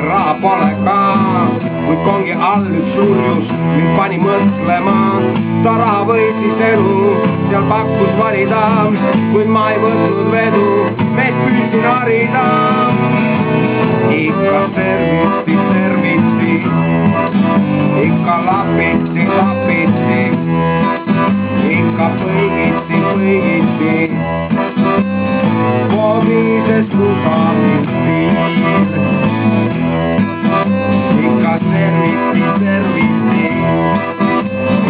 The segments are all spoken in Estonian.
raha pole ka, kuid kongi all üks urjus mind pani mõtlema. Ta raha võitis elu, seal pakkus valida, kuid ma ei võtnud vedu, meid püüdsin harida. Ikka serviti, serviti, ikka lapiti, lapiti, ikka põigiti, põigiti. Komises kusagil stiil, ikka serviti, serviti,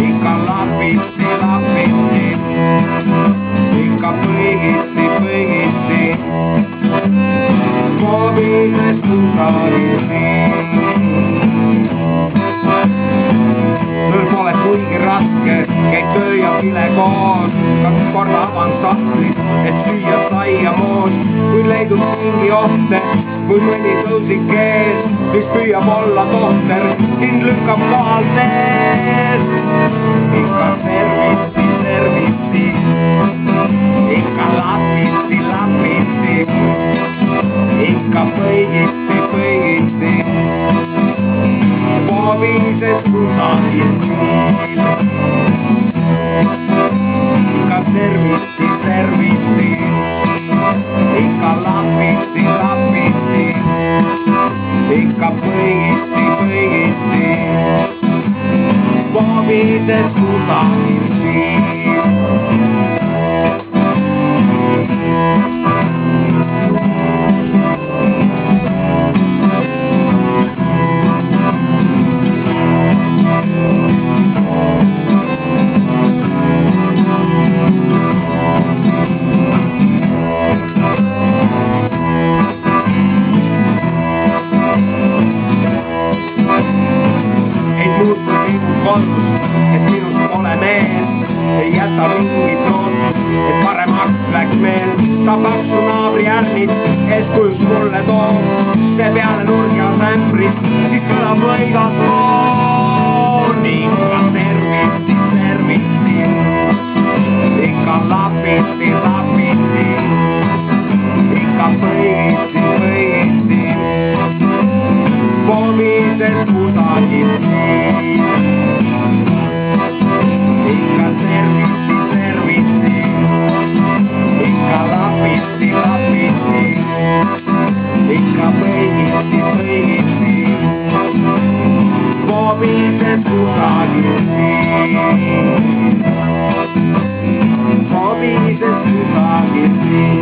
ikka lapiti, lapiti, ikka põigiti, põigiti. Komises kusagil stiil. Ööl pole kuigi raske, käib töö ja pile koos. 2 korda avan sahtlit, et süüa sai ja moos. Kui leidub mingi ohte, kui mõni tõusik ees, mis püüab olla tohter, sind lükkab kohalt ees. Ikka serviti, serviti, ikka lapiti, lapiti, ikka põigiti, põigiti. Komises kusagil stiil, ikka serviti, serviti, ikka lapiti, lapiti, ikka põigiti, põigiti. Komises kusagil stiil. Et minust pole mees, ei jäta mingit lootust, et paremaks läks meel. Ta paksu naabri ärnit eeskujus mulle toob, see peale nurgas ämbrit, siis kõlab lõigas loon. Ikka serviti, serviti, ikka lapiti, lapiti, ikka põigiti, põigiti. Komises kusagil stiil, ikka serviti, serviti, ikka lapiti, lapiti, ikka põigiti, põigiti. Komises kusagil stiil, komises kusagil stiil.